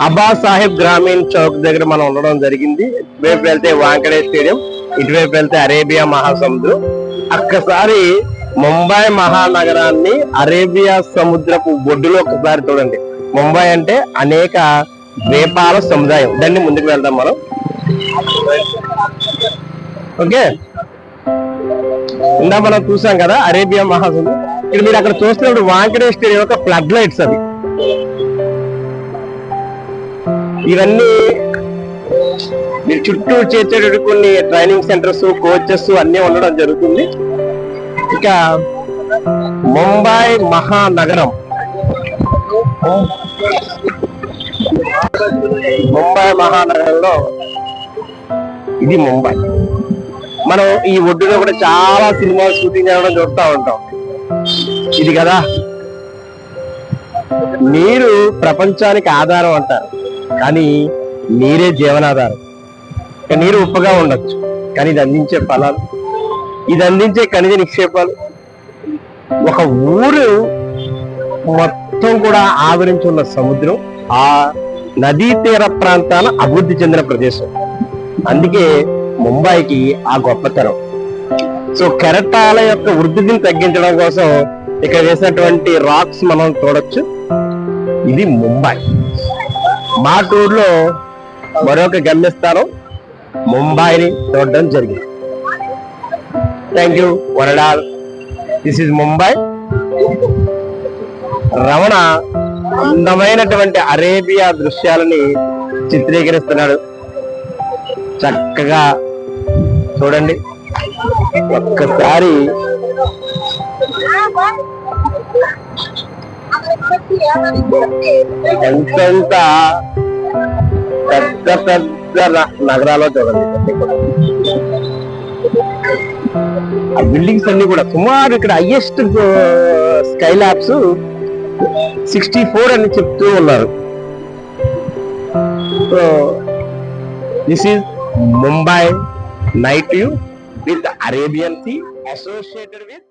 అబ్బా సాహెబ్ గ్రామీణ్ చౌక్ దగ్గర మనం ఉండడం జరిగింది. ఇటువైపు వెళ్తే వాంకడే స్టేడియం, ఇటువైపు వెళ్తే అరేబియా మహాసముద్రం. ఒక్కసారి ముంబై మహానగరాన్ని అరేబియా సముద్రపు ఒడ్డులో ఒకసారి చూడండి. ముంబై అంటే అనేక ద్వీపాల సముదాయం. దాన్ని ముందుకు వెళ్దాం మనం. ఓకే, ఇందా మనం చూసాం కదా అరేబియా మహాసముద్రం. ఇక్కడ మీరు అక్కడ చూస్తున్నప్పుడు వాంకడే స్టేడియం యొక్క ఫ్లడ్ లైట్స్ అవి. ఇవన్నీ మీరు చుట్టూ చేర్చేటట్టు కొన్ని ట్రైనింగ్ సెంటర్స్, కోచెస్ అన్ని ఉండడం జరుగుతుంది. ఇక ముంబై మహానగరం, ముంబై మహానగరంలో ఇది ముంబై. మనం ఈ ఒడ్డులో కూడా చాలా సినిమా షూటింగ్ చేయడం చూస్తూ ఉంటాం. ఇది కదా నీరు ప్రపంచానికి ఆధారం అంటారు, కానీ నీరే జీవనాధారం. నీరు ఉప్పగా ఉండొచ్చు, కానీ ఇది అందించే ఫలాలు, ఇది అందించే ఖనిజ నిక్షేపాలు, ఒక ఊరు మొత్తం కూడా ఆవరించి ఉన్న సముద్రం, ఆ నదీ తీర ప్రాంతాల అభివృద్ధి చెందిన ప్రదేశం. అందుకే ముంబైకి ఆ గొప్పతనం. సో కెరటాల యొక్క వృద్ధిని తగ్గించడం కోసం ఇక్కడ వేసినటువంటి రాక్స్ మనం చూడొచ్చు. ఇది ముంబై. మా టూర్ లో మరొక గమ్యస్థానం ముంబైని చూడడం జరిగింది. థ్యాంక్ యూ వరడాల్. This is Mumbai. రమణ అందమైనటువంటి అరేబియా దృశ్యాలని చిత్రీకరిస్తున్నాడు. చక్కగా చూడండి ఒక్కసారి. ఎంతెంత పెద్ద పెద్ద నగరాల్లో చూడండి. ఆ బిల్డింగ్స్ అన్ని కూడా సుమారు ఇక్కడ హైయెస్ట్ స్కై ల్యాబ్స్ 64 అని చెప్తూ ఉన్నారు. So this is Mumbai night view with Arabian Sea associated with